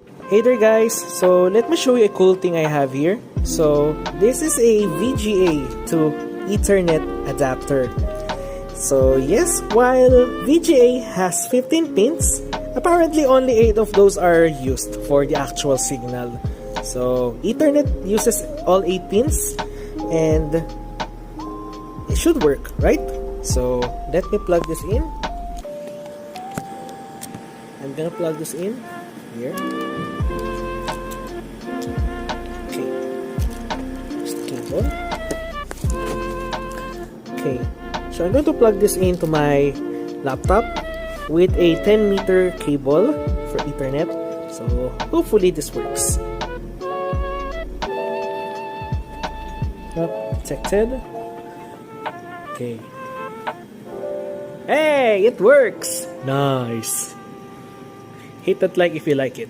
Hey there guys, so let me show you a cool thing I have here. So this is a VGA to Ethernet adapter. So yes, while VGA has 15 pins, apparently only 8 of those are used for the actual signal. So Ethernet uses all 8 pins and it should work, right? So let me plug this in. I'm gonna plug this in here. Okay, so I'm going to plug this into my laptop with a 10-meter cable for Ethernet. So hopefully this works. Detected. Okay. Hey, it works! Nice! Hit that like if you like it.